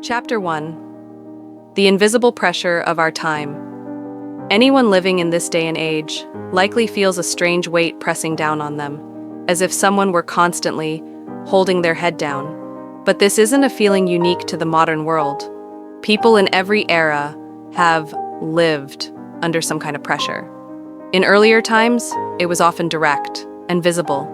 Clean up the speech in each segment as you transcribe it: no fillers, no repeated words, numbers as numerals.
Chapter 1. The Invisible Pressure of Our Time. Anyone living in this day and age likely feels a strange weight pressing down on them, as if someone were constantly holding their head down. But this isn't a feeling unique to the modern world. People in every era have lived under some kind of pressure. In earlier times, it was often direct and visible.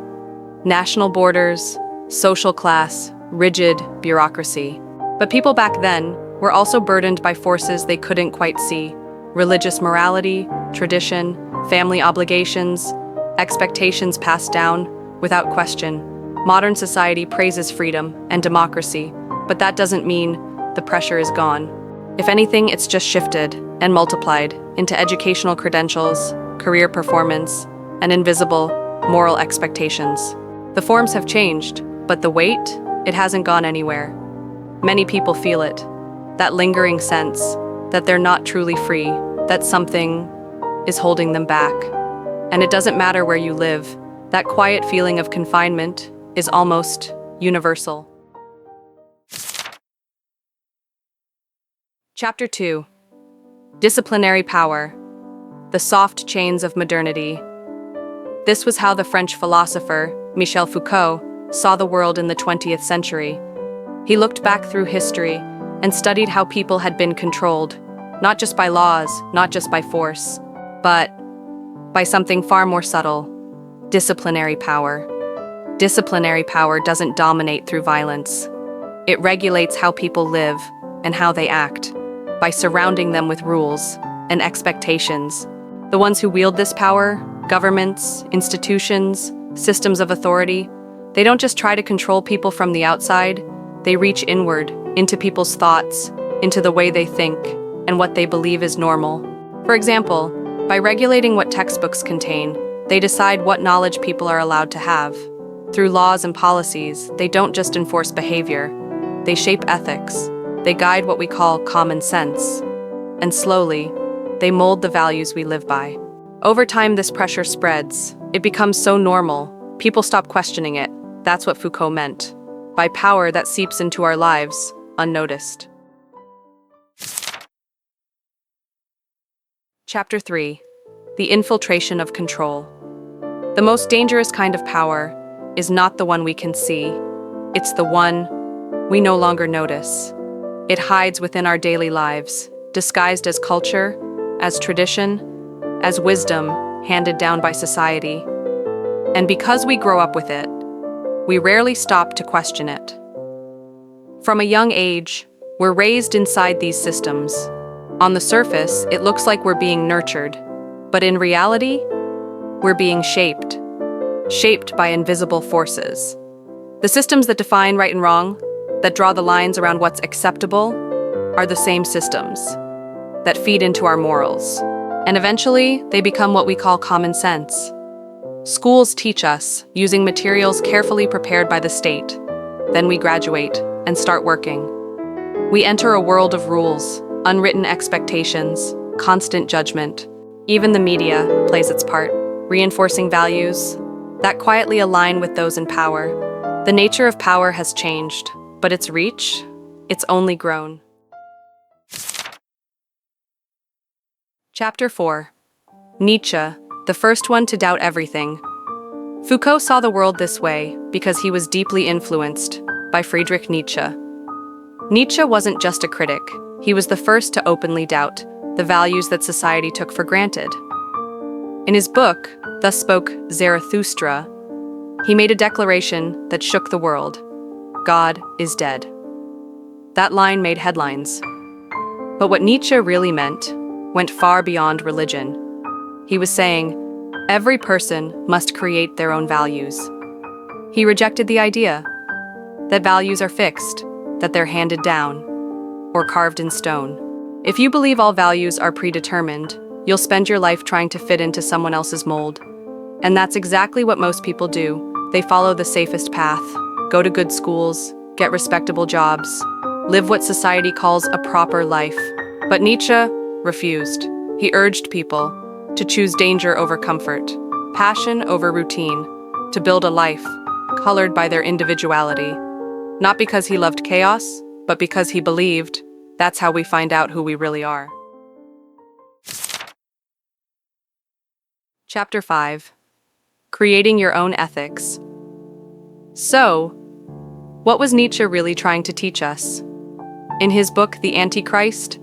National borders, social class, rigid bureaucracy. But people back then were also burdened by forces they couldn't quite see: religious morality, tradition, family obligations, expectations passed down without question. Modern society praises freedom and democracy, but that doesn't mean the pressure is gone. If anything, it's just shifted and multiplied into educational credentials, career performance, and invisible moral expectations. The forms have changed, but the weight, it hasn't gone anywhere. Many people feel it, that lingering sense that they're not truly free, that something is holding them back. And it doesn't matter where you live, that quiet feeling of confinement is almost universal. Chapter 2. Disciplinary Power. The Soft Chains of Modernity. This was how the French philosopher Nietzsche and Foucault saw the world in the 20th century. He looked back through history and studied how people had been controlled, not just by laws, not just by force, but by something far more subtle: disciplinary power. Disciplinary power doesn't dominate through violence. It regulates how people live and how they act, by surrounding them with rules and expectations. The ones who wield this power, governments, institutions, systems of authority, they don't just try to control people from the outside. They reach inward, into people's thoughts, into the way they think, and what they believe is normal. For example, by regulating what textbooks contain, they decide what knowledge people are allowed to have. Through laws and policies, they don't just enforce behavior, they shape ethics. They guide what we call common sense. And slowly, they mold the values we live by. Over time, this pressure spreads. It becomes so normal, people stop questioning it. That's what Foucault meant by power that seeps into our lives unnoticed. Chapter 3. The Infiltration of Control. The most dangerous kind of power is not the one we can see. It's the one we no longer notice. It hides within our daily lives, disguised as culture, as tradition, as wisdom handed down by society. And because we grow up with it, we rarely stop to question it. From a young age, we're raised inside these systems. On the surface, it looks like we're being nurtured, but in reality, we're being shaped by invisible forces. The systems that define right and wrong, that draw the lines around what's acceptable, are the same systems that feed into our morals. And eventually, they become what we call common sense. Schools teach us using materials carefully prepared by the state. Then we graduate and start working. We enter a world of rules, unwritten expectations, constant judgment. Even the media plays its part, reinforcing values that quietly align with those in power. The nature of power has changed, but its reach, it's only grown. Chapter 4. Nietzsche, the first one to doubt everything. Foucault saw the world this way because he was deeply influenced by Friedrich Nietzsche. Nietzsche wasn't just a critic, he was the first to openly doubt the values that society took for granted. In his book, Thus Spoke Zarathustra, he made a declaration that shook the world: God is dead. That line made headlines. But what Nietzsche really meant went far beyond religion. He was saying, every person must create their own values. He rejected the idea that values are fixed, that they're handed down, or carved in stone. If you believe all values are predetermined, you'll spend your life trying to fit into someone else's mold. And that's exactly what most people do. They follow the safest path, go to good schools, get respectable jobs, live what society calls a proper life. But Nietzsche refused. He urged people to choose danger over comfort, passion over routine, to build a life colored by their individuality. Not because he loved chaos, but because he believed, that's how we find out who we really are. Chapter 5. Creating Your Own Ethics. So, what was Nietzsche really trying to teach us? In his book, The Antichrist,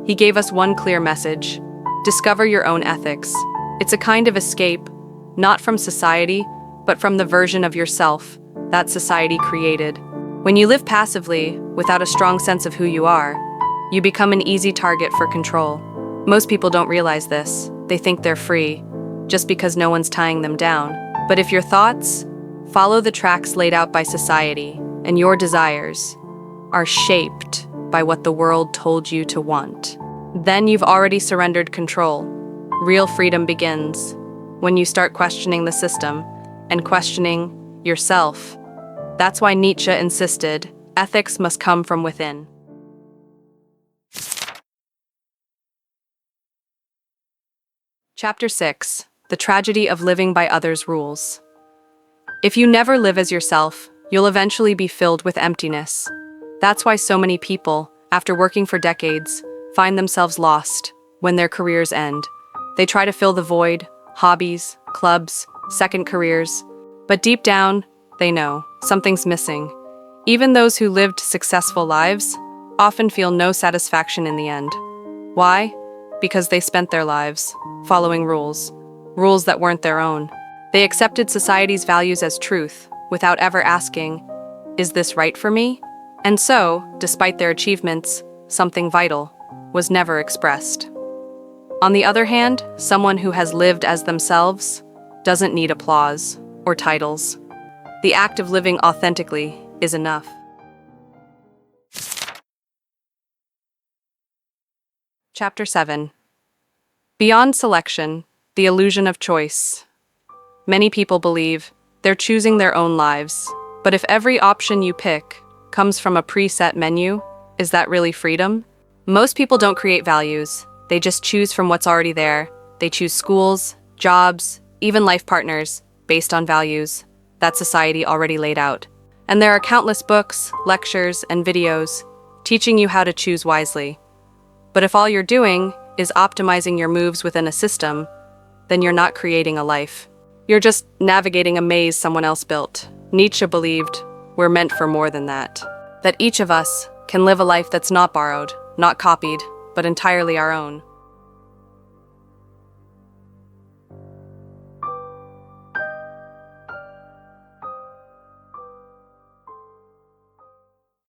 he gave us one clear message: discover your own ethics. It's a kind of escape, not from society, but from the version of yourself that society created. When you live passively, without a strong sense of who you are, you become an easy target for control. Most people don't realize this. They think they're free, just because no one's tying them down. But if your thoughts follow the tracks laid out by society, and your desires are shaped by what the world told you to want, then you've already surrendered control. Real freedom begins when you start questioning the system and questioning yourself. That's why Nietzsche insisted ethics must come from within. Chapter 6. The Tragedy of Living by Others' Rules. If you never live as yourself, you'll eventually be filled with emptiness. That's why so many people, after working for decades, find themselves lost when their careers end. They try to fill the void, hobbies, clubs, second careers, but deep down, they know something's missing. Even those who lived successful lives often feel no satisfaction in the end. Why? Because they spent their lives following rules that weren't their own. They accepted society's values as truth without ever asking, is this right for me? And so, despite their achievements, something vital was never expressed. On the other hand, someone who has lived as themselves doesn't need applause or titles. The act of living authentically is enough. Chapter 7. Beyond selection, the illusion of choice. Many people believe they're choosing their own lives, but if every option you pick comes from a preset menu, is that really freedom? Most people don't create values. They just choose from what's already there. They choose schools, jobs, even life partners based on values that society already laid out. And there are countless books, lectures, and videos teaching you how to choose wisely. But if all you're doing is optimizing your moves within a system, then you're not creating a life. You're just navigating a maze someone else built. Nietzsche believed we're meant for more than that. That each of us can live a life that's not borrowed, not copied, but entirely our own.